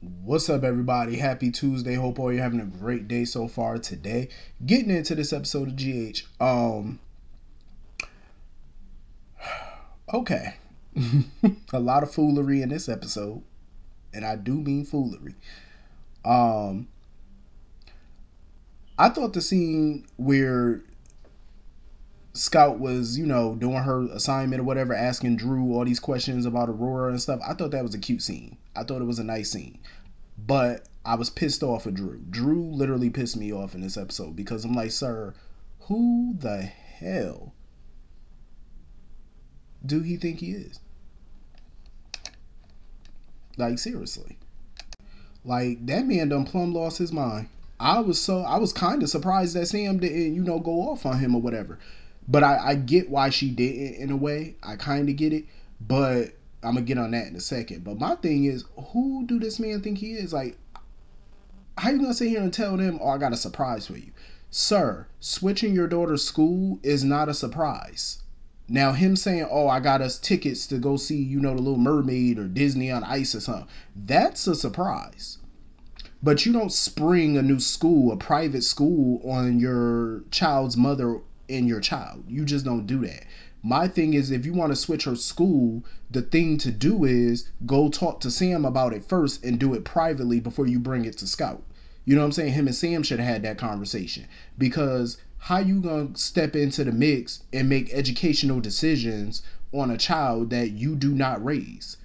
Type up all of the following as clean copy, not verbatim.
What's up, everybody? Happy Tuesday. Hope all you're having a great day so far today. Getting into this episode of GH. Okay. A lot of foolery in this episode, and I do mean foolery. Um, I thought the scene where Scout was, doing her assignment or whatever, asking Drew all these questions about Aurora and stuff, I thought that was a cute scene. I thought it was a nice scene. But I was pissed off at Drew. Drew literally pissed me off in this episode because I'm like, sir, who the hell do he think he is? Like, seriously. Like, that man done plumb lost his mind. I was kind of surprised that Sam didn't, go off on him or whatever. But I get why she didn't in a way. I kind of get it. But I'm going to get on that in a second. But my thing is, who do this man think he is? Like, how you going to sit here and tell them, oh, I got a surprise for you? Sir, switching your daughter's school is not a surprise. Now, him saying, oh, I got us tickets to go see, the Little Mermaid or Disney on Ice or something, that's a surprise. But you don't spring a new school, a private school, on your child's mother and your child. You just don't do that. My thing is, if you want to switch her school, the thing to do is go talk to Sam about it first and do it privately before you bring it to Scout. You know what I'm saying? Him and Sam should have had that conversation. Because how you going to step into the mix and make educational decisions on a child that you do not raise?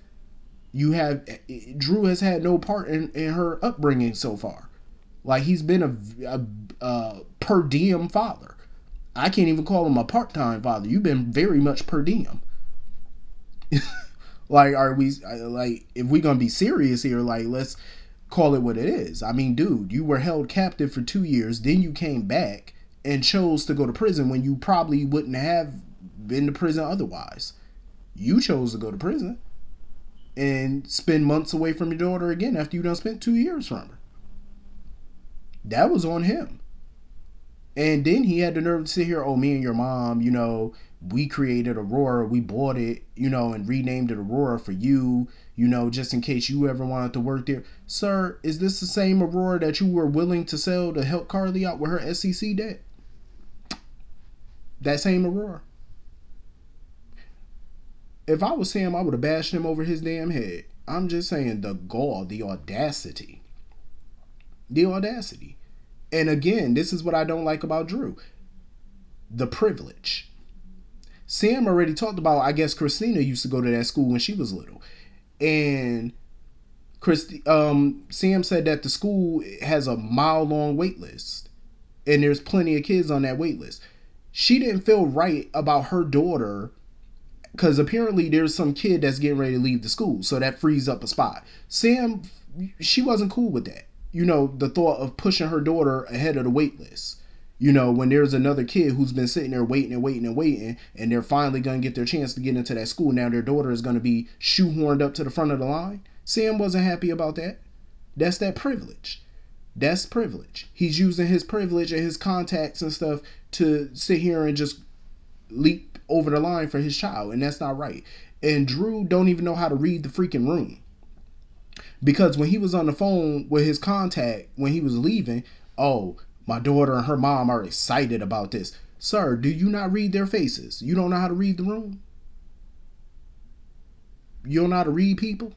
Drew has had no part in her upbringing so far. Like, he's been a per diem father. I can't even call him a part-time father. You've been very much per diem. Like, if we're going to be serious here, like, let's call it what it is. I mean, dude, you were held captive for 2 years, then you came back and chose to go to prison when you probably wouldn't have been to prison otherwise. You chose to go to prison and spend months away from your daughter again after you done spent 2 years from her. That was on him. And then he had the nerve to sit here, oh, me and your mom, we created Aurora, we bought it, and renamed it Aurora for you, just in case you ever wanted to work there. Sir, is this the same Aurora that you were willing to sell to help Carly out with her SEC debt? That same Aurora. If I was Sam, I would have bashed him over his damn head. I'm just saying, the gall, the audacity. The audacity. And again, this is what I don't like about Drew. The privilege. Sam already talked about, I guess Christina used to go to that school when she was little. And Sam said that the school has a mile-long wait list. And there's plenty of kids on that wait list. She didn't feel right about her daughter, because apparently there's some kid that's getting ready to leave the school. So that frees up a spot. Sam, she wasn't cool with that. The thought of pushing her daughter ahead of the wait list. When there's another kid who's been sitting there waiting and waiting and waiting, and they're finally going to get their chance to get into that school. Now their daughter is going to be shoehorned up to the front of the line. Sam wasn't happy about that. That's that privilege. That's privilege. He's using his privilege and his contacts and stuff to sit here and just leap over the line for his child. And that's not right. And Drew don't even know how to read the freaking room. Because when he was on the phone with his contact, when he was leaving, oh, my daughter and her mom are excited about this. Sir, do you not read their faces? You don't know how to read the room? You don't know how to read people?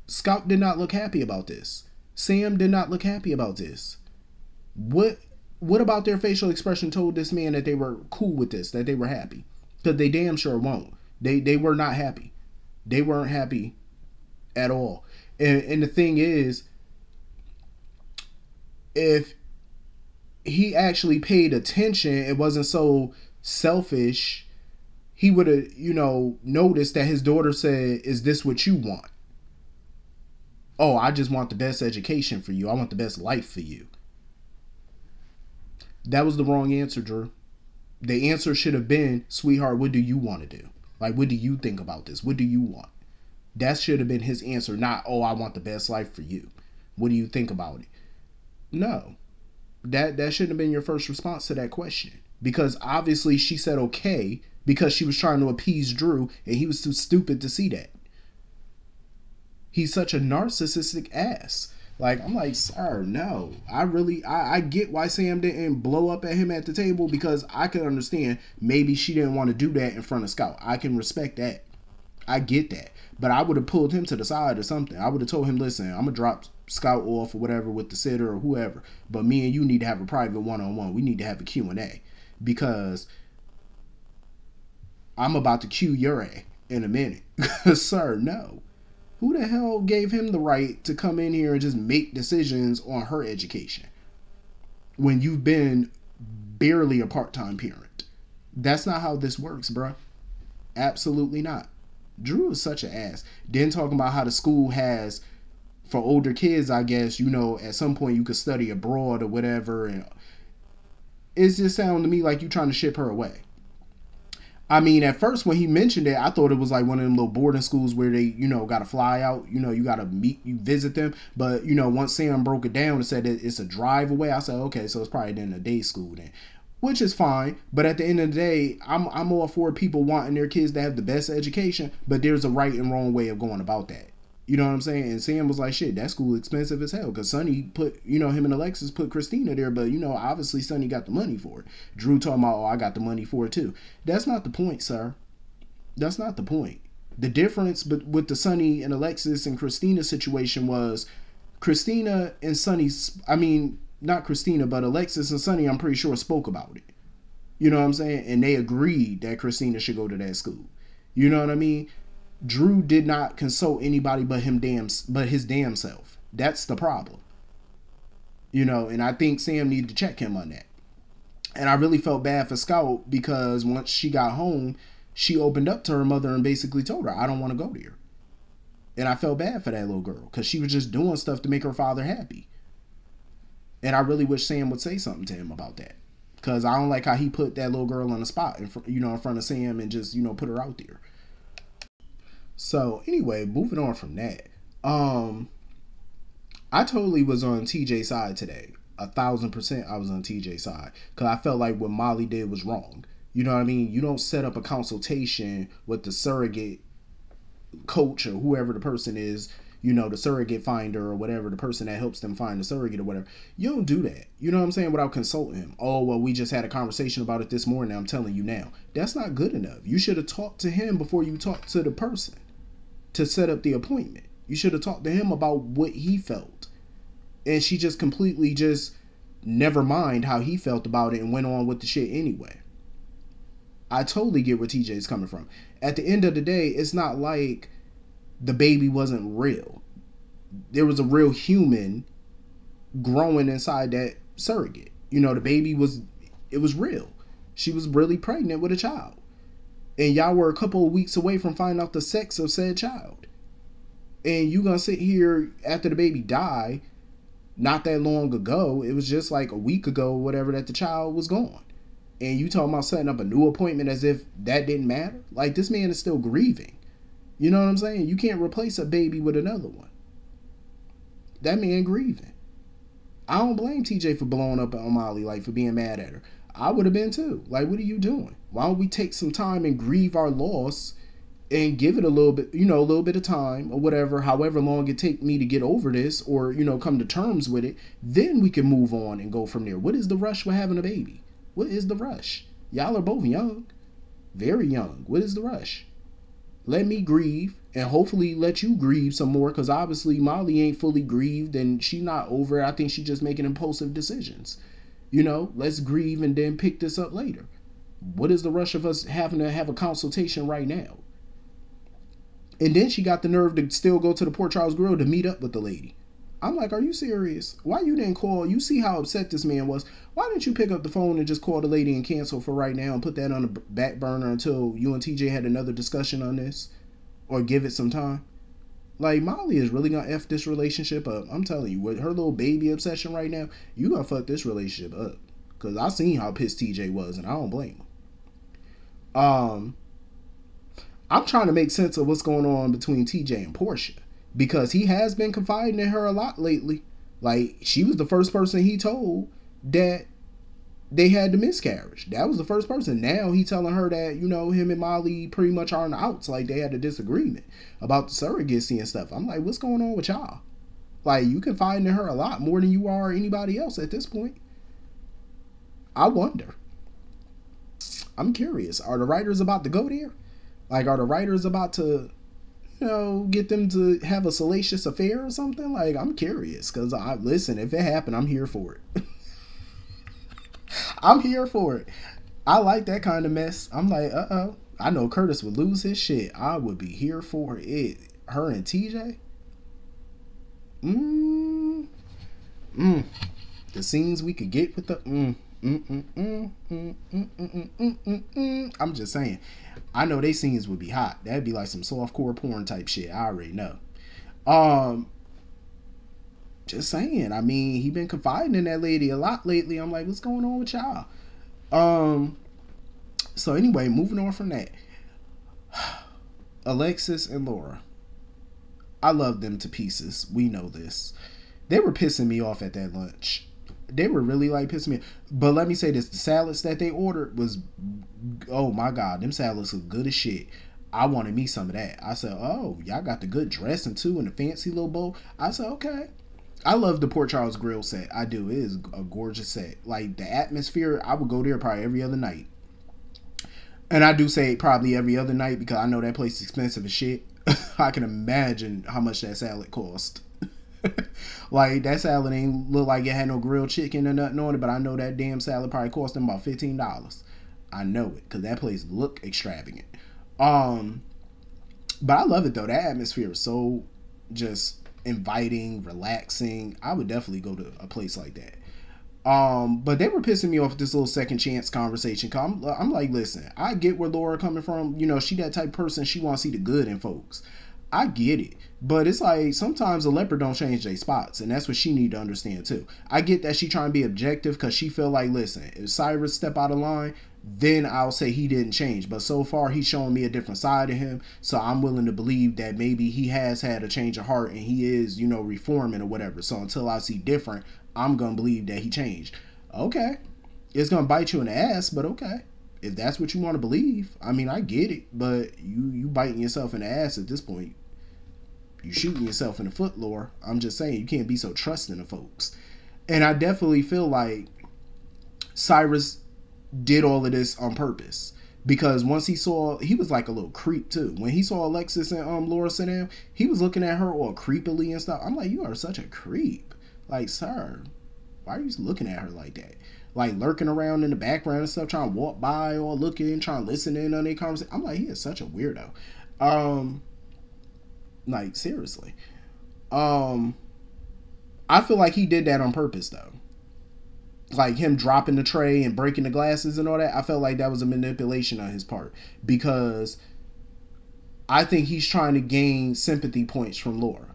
Scout did not look happy about this. Sam did not look happy about this. What about their facial expression told this man that they were cool with this, that they were happy? Because they damn sure won't. They were not happy. They weren't happy at all. And the thing is, if he actually paid attention, it wasn't so selfish, he would have, noticed that his daughter said, is this what you want? Oh, I just want the best education for you. I want the best life for you. That was the wrong answer, Drew. The answer should have been, sweetheart, what do you want to do? Like, what do you think about this? What do you want? That should have been his answer, not, oh, I want the best life for you. What do you think about it? No. That shouldn't have been your first response to that question. Because obviously she said okay because she was trying to appease Drew and he was too stupid to see that. He's such a narcissistic ass. Like, I'm like, sir, no. I get why Sam didn't blow up at him at the table, because I can understand maybe she didn't want to do that in front of Scout. I can respect that. I get that. But I would have pulled him to the side or something. I would have told him, listen, I'm going to drop Scout off or whatever with the sitter or whoever. But me and you need to have a private one-on-one. We need to have a Q&A. Because I'm about to cue your ass in a minute. Sir, no. Who the hell gave him the right to come in here and just make decisions on her education when you've been barely a part-time parent? That's not how this works, bruh. Absolutely not. Drew is such an ass. Then talking about how the school has, for older kids, I guess, you know, at some point you could study abroad or whatever. And it just sounded to me like you trying to ship her away. I mean, at first when he mentioned it, I thought it was like one of them little boarding schools where they, you know, got to fly out. You know, you got to visit them. But, you know, once Sam broke it down and said that it's a drive away, I said, okay, so it's probably then a day school then. Which is fine. But at the end of the day, I'm all for people wanting their kids to have the best education. But there's a right and wrong way of going about that. You know what I'm saying? And Sam was like, shit, that school expensive as hell. Because Sonny put, you know, him and Alexis put Christina there. But, you know, obviously Sonny got the money for it. Drew talking about, oh, I got the money for it too. That's not the point, sir. That's not the point. The difference with the Sonny and Alexis and Christina situation was Christina and Sonny's, I mean, not Christina, but Alexis and Sonny, I'm pretty sure, spoke about it. You know what I'm saying? And they agreed that Christina should go to that school. You know what I mean? Drew did not consult anybody but his damn self. That's the problem. You know, and I think Sam needed to check him on that. And I really felt bad for Scout because once she got home, she opened up to her mother and basically told her, I don't want to go there. And I felt bad for that little girl because she was just doing stuff to make her father happy. And I really wish Sam would say something to him about that. Because I don't like how he put that little girl on the spot, in front of Sam and just, you know, put her out there. So anyway, moving on from that, I totally was on TJ's side today. 1,000% I was on TJ's side because I felt like what Molly did was wrong. You know what I mean? You don't set up a consultation with the surrogate coach or whoever the person is, you know, the surrogate finder or whatever, the person that helps them find the surrogate or whatever. You don't do that. You know what I'm saying? Without consulting him. Oh, well, we just had a conversation about it this morning. I'm telling you now. That's not good enough. You should have talked to him before you talked to the person to set up the appointment. You should have talked to him about what he felt. And she just completely just never mind how he felt about it and went on with the shit anyway. I totally get where TJ's coming from. At the end of the day, it's not like the baby wasn't real. There was a real human growing inside that surrogate. You know, the baby was real. She was really pregnant with a child. And y'all were a couple of weeks away from finding out the sex of said child. And you gonna sit here after the baby died, not that long ago, it was just like a week ago or whatever that the child was gone. And you talking about setting up a new appointment as if that didn't matter? Like, this man is still grieving. You know what I'm saying? You can't replace a baby with another one. That man grieving. I don't blame TJ for blowing up on Molly, like for being mad at her. I would have been too. Like, what are you doing? Why don't we take some time and grieve our loss and give it a little bit, you know, a little bit of time or whatever, however long it take me to get over this or, you know, come to terms with it. Then we can move on and go from there. What is the rush with having a baby? What is the rush? Y'all are both young. Very young. What is the rush? Let me grieve and hopefully let you grieve some more because obviously Molly ain't fully grieved and she not over it. I think she just making impulsive decisions. You know, let's grieve and then pick this up later. What is the rush of us having to have a consultation right now? And then she got the nerve to still go to the Port Charles Grill to meet up with the lady. I'm like, are you serious? Why you didn't call? You see how upset this man was. Why didn't you pick up the phone and just call the lady and cancel for right now and put that on the back burner until you and TJ had another discussion on this? Or give it some time? Like, Molly is really going to F this relationship up. I'm telling you, with her little baby obsession right now, you going to fuck this relationship up. Because I seen how pissed TJ was, and I don't blame him. I'm trying to make sense of what's going on between TJ and Portia. Because he has been confiding in her a lot lately. Like, she was the first person he told that they had the miscarriage. That was the first person. Now he telling her that, you know, him and Molly pretty much are on the outs. Like, they had a disagreement about the surrogacy and stuff. I'm like, what's going on with y'all? Like, you confide in her a lot more than you are anybody else at this point. I wonder. I'm curious. Are the writers about to go there? Like, are the writers about to, you know, get them to have a salacious affair or something? Like, I'm curious. Because, listen, if it happened, I'm here for it. I'm here for it. I like that kind of mess. I'm like, uh-oh. I know Curtis would lose his shit. I would be here for it. Her and TJ? The scenes we could get with the I'm just saying. I know they scenes would be hot. That'd be like some softcore porn type shit. I already know. Just saying. I mean, he been confiding in that lady a lot lately. I'm like, what's going on with y'all? So anyway, moving on from that. Alexis and Laura. I love them to pieces. We know this. They were pissing me off at that lunch. They were really like pissing me off. But let me say this. The salads that they ordered was, oh my God, them salads look good as shit. I wanted me some of that. I said, oh, y'all got the good dressing too and the fancy little bowl. I said, okay. I love the Port Charles Grill set. I do. It is a gorgeous set. Like, the atmosphere, I would go there probably every other night. And I do say probably every other night because I know that place is expensive as shit. I can imagine how much that salad cost. Like, that salad ain't look like it had no grilled chicken or nothing on it, but I know that damn salad probably cost them about $15. I know it because that place look extravagant. But I love it though. That atmosphere is so just inviting, relaxing. I would definitely go to a place like that. But they were pissing me off with this little second chance conversation. I'm like, listen, I get where Laura coming from. You know, she that type of person. She want to see the good in folks. I get it. But it's like, sometimes a leopard don't change their spots. And that's what she need to understand too. I get that she trying to be objective because she feel like, listen, if Cyrus step out of line, then I'll say he didn't change. But so far, he's showing me a different side of him. So I'm willing to believe that maybe he has had a change of heart and he is, you know, reforming or whatever. So until I see different, I'm going to believe that he changed. Okay. It's going to bite you in the ass, but okay. If that's what you want to believe, I mean, I get it. But you biting yourself in the ass at this point. You shooting yourself in the foot, Laura. I'm just saying, you can't be so trusting of folks. And I definitely feel like Cyrus did all of this on purpose. Because once he was like a little creep too. When he saw Alexis and Laura sit down, he was looking at her all creepily and stuff. I'm like, you are such a creep. Like, sir, why are you looking at her like that? Like, lurking around in the background and stuff, trying to walk by or looking, trying to listen in on their conversation. I'm like, he is such a weirdo. Like, seriously. I feel like he did that on purpose, though. Like, him dropping the tray and breaking the glasses and all that. I felt like that was a manipulation on his part. Because I think he's trying to gain sympathy points from Laura.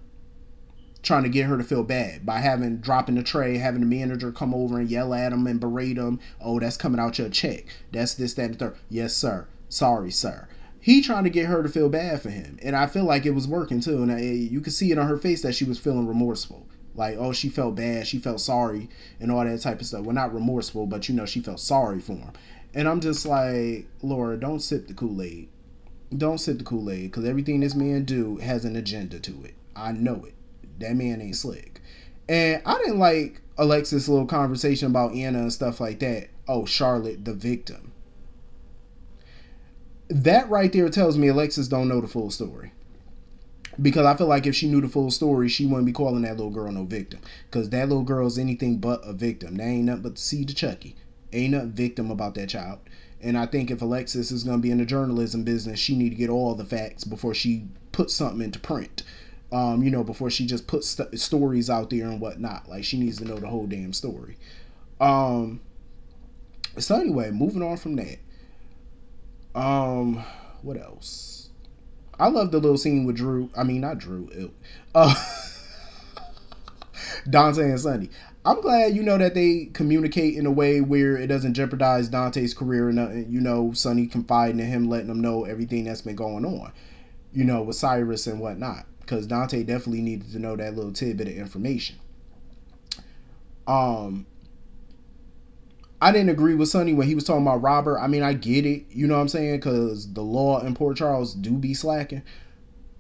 Trying to get her to feel bad by dropping the tray, having the manager come over and yell at him and berate him. Oh, that's coming out your check. That's this, that, and the third. Yes, sir. Sorry, sir. He trying to get her to feel bad for him. And I feel like it was working too. And you could see it on her face that she was feeling remorseful. Like, oh, she felt bad. She felt sorry and all that type of stuff. Well, not remorseful, but, you know, she felt sorry for him. And I'm just like, Laura, don't sip the Kool-Aid. Don't sip the Kool-Aid. Because everything this man do has an agenda to it. I know it. That man ain't slick. And I didn't like Alexis' little conversation about Anna and stuff like that. Oh, Charlotte, the victim. That right there tells me Alexis don't know the full story. Because I feel like if she knew the full story, she wouldn't be calling that little girl no victim. Because that little girl is anything but a victim. That ain't nothing but the seed of Chucky. Ain't nothing victim about that child. And I think if Alexis is going to be in the journalism business, she need to get all the facts before she puts something into print. You know, before she just puts stories out there and whatnot. Like, she needs to know the whole damn story. So anyway, moving on from that. What else? I love the little scene with Drew. I mean, not Drew. Dante and Sonny. I'm glad, you know, that they communicate in a way where it doesn't jeopardize Dante's career and, you know, Sonny confiding in him, letting him know everything that's been going on, you know, with Cyrus and whatnot. Because Dante definitely needed to know that little tidbit of information. I didn't agree with Sonny when he was talking about Robert. I mean, I get it, you know what I'm saying, because the law in Port Charles do be slacking.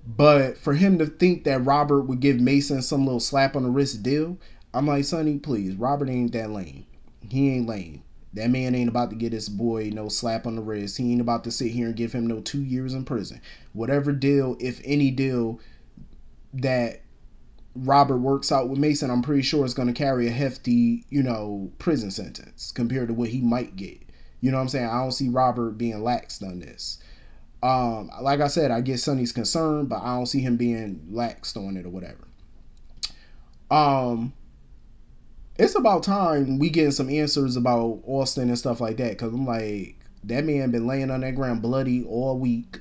But for him to think that Robert would give Mason some little slap on the wrist deal, I'm like, Sonny, please, Robert ain't that lame. He ain't lame. That man ain't about to get his boy no slap on the wrist. He ain't about to sit here and give him no 2 years in prison. Whatever deal, if any deal that Robert works out with Mason, I'm pretty sure it's going to carry a hefty, prison sentence compared to what he might get. You know what I'm saying? I don't see Robert being lax on this. Like I said, I get Sonny's concern, but I don't see him being laxed on it or whatever. It's about time we getting some answers about Austin and stuff like that, because I'm like, that man been laying on that ground bloody all week,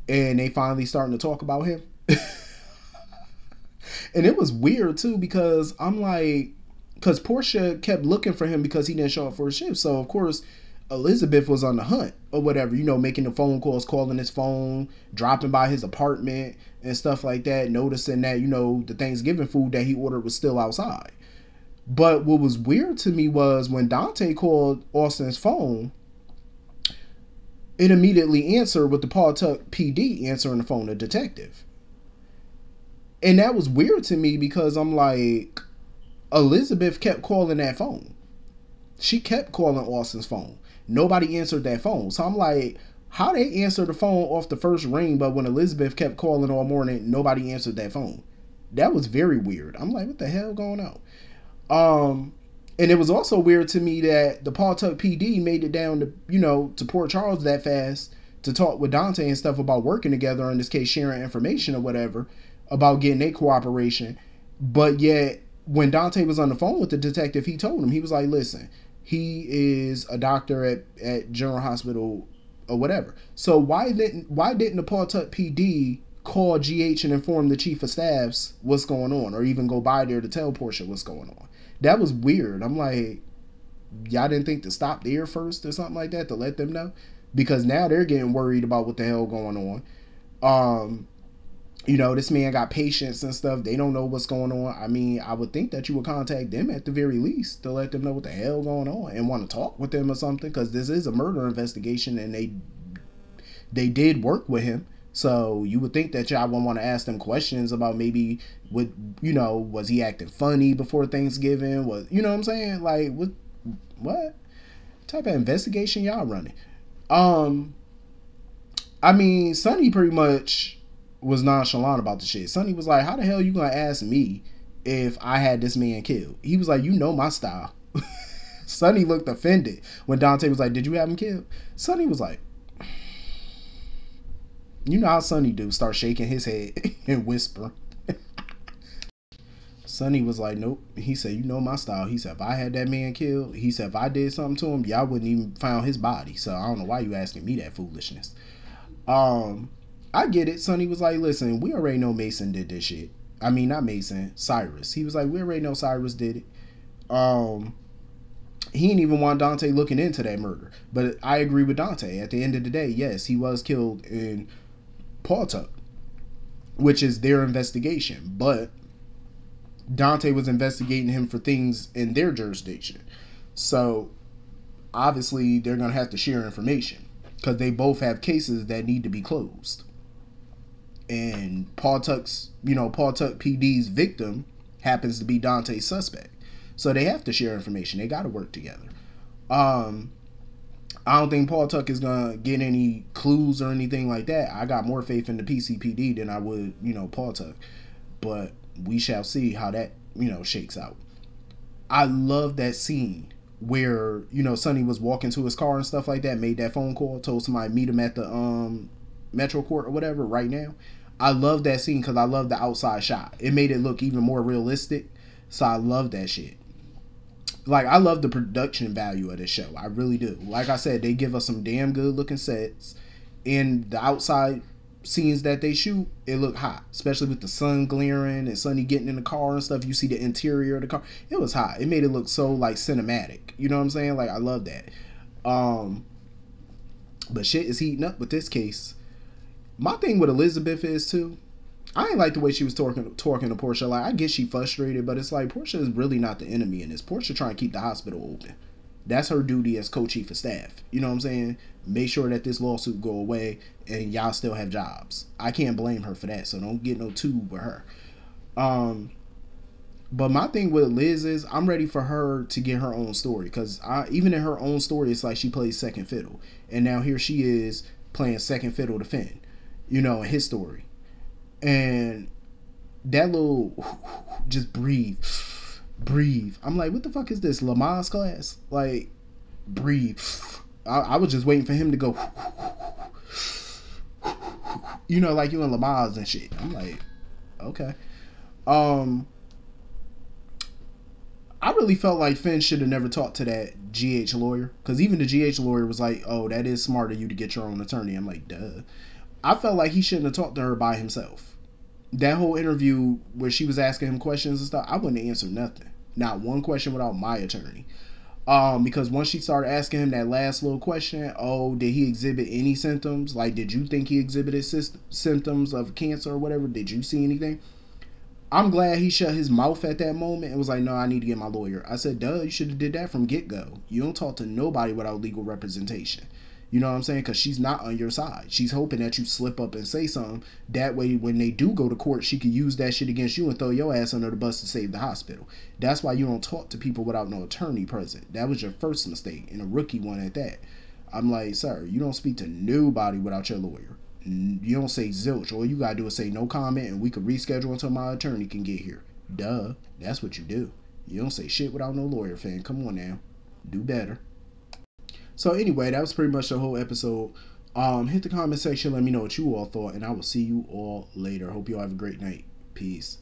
and they finally starting to talk about him. And it was weird too, because I'm like, because Portia kept looking for him because he didn't show up for a shift. So of course Elizabeth was on the hunt or whatever, making the phone calls, calling his phone, dropping by his apartment and stuff like that, noticing that, the Thanksgiving food that he ordered was still outside. But what was weird to me was when Dante called Austin's phone, it immediately answered with the Pawtucket PD answering the phone, a detective. And that was weird to me because I'm like, Elizabeth kept calling that phone. She kept calling Austin's phone. Nobody answered that phone. So I'm like, how they answer the phone off the first ring, but when Elizabeth kept calling all morning, nobody answered that phone? That was very weird. I'm like, what the hell going on? And it was also weird to me that the Pawtucket PD made it down to, to Port Charles that fast to talk with Dante and stuff about working together, in this case, sharing information or whatever, about getting their cooperation. But yet, when Dante was on the phone with the detective, he told him, he was like, listen, he is a doctor at General Hospital or whatever. So why didn't the Pawtucket PD call GH and inform the chief of staffs what's going on, or even go by there to tell Portia what's going on? That was weird. I'm like, y'all didn't think to stop there first or something like that to let them know? Because now they're getting worried about what the hell going on. This man got patients and stuff. They don't know what's going on. I mean, I would think that you would contact them at the very least to let them know what the hell going on and want to talk with them or something, because this is a murder investigation and they did work with him. So you would think that y'all would want to ask them questions about maybe was he acting funny before Thanksgiving? You know what I'm saying? Like, what type of investigation y'all running? I mean, Sonny pretty much was nonchalant about the shit. Sonny was like, how the hell you gonna ask me if I had this man killed? He was like, my style. Sonny looked offended when Dante was like, did you have him killed? Sonny was like, you know how Sonny do, start shaking his head and whisper. Sonny was like, nope. He said, my style. He said, if I had that man killed, he said, if I did something to him, y'all wouldn't even found his body. So I don't know why you asking me that foolishness. I get it. Sonny was like, listen, we already know Mason did this shit. I mean, not Mason, Cyrus. He was like, we already know Cyrus did it. He didn't even want Dante looking into that murder. But I agree with Dante. At the end of the day, yes, he was killed in Pawtucket, which is their investigation. But Dante was investigating him for things in their jurisdiction. So obviously they're going to have to share information because they both have cases that need to be closed. And Pawtucket PD's victim happens to be Dante's suspect. So they have to share information. They got to work together. I don't think Pawtucket is going to get any clues or anything like that. I got more faith in the PCPD than I would, Pawtucket. But we shall see how that, shakes out. I love that scene where, Sonny was walking to his car and stuff like that, made that phone call, told somebody meet him at the Metro Court or whatever right now. I love that scene because I love the outside shot. It made it look even more realistic. So I love that shit. Like, I love the production value of this show. I really do. Like I said, they give us some damn good looking sets. And the outside scenes that they shoot, it look hot. Especially with the sun glaring and Sonny getting in the car and stuff. You see the interior of the car. It was hot. It made it look so, like, cinematic. You know what I'm saying? Like, I love that. But shit is heating up with this case. My thing with Elizabeth is, too, I ain't like the way she was talking to Portia. Like, I get she frustrated, but it's like, Portia is really not the enemy in this. Portia trying to keep the hospital open. That's her duty as co-chief of staff. You know what I'm saying? Make sure that this lawsuit go away and y'all still have jobs. I can't blame her for that, so don't get no tube with her. But my thing with Liz is I'm ready for her to get her own story, because even in her own story, it's like she plays second fiddle, and now here she is playing second fiddle to Finn, you know, in his story. And that little just breathe. I'm like, what the fuck is this, Lamaze class? Like, breathe. I was just waiting for him to go, you know, like you in Lamaze and shit. I'm like, okay. I really felt like Finn should have never talked to that GH lawyer, because even the GH lawyer was like, oh, that is smart of you to get your own attorney. I'm like, duh. I felt like he shouldn't have talked to her by himself. That whole interview where she was asking him questions and stuff, I wouldn't answer nothing. Not one question without my attorney. Because once she started asking him that last little question, oh, did he exhibit any symptoms? Like, did you think he exhibited symptoms of cancer or whatever? Did you see anything? I'm glad he shut his mouth at that moment and was like, no, I need to get my lawyer. I said, duh, you should have did that from get-go. You don't talk to nobody without legal representation. You know what I'm saying? Because she's not on your side. She's hoping that you slip up and say something. That way, when they do go to court, she could use that shit against you and throw your ass under the bus to save the hospital. That's why you don't talk to people without no attorney present. That was your first mistake, and a rookie one at that. I'm like, sir, you don't speak to nobody without your lawyer. You don't say zilch. All you gotta do is say no comment, and we could reschedule until my attorney can get here. Duh. That's what you do. You don't say shit without no lawyer, fan. Come on now. Do better. So anyway, that was pretty much the whole episode. Hit the comment section. Let me know what you all thought, and I will see you all later. Hope you all have a great night. Peace.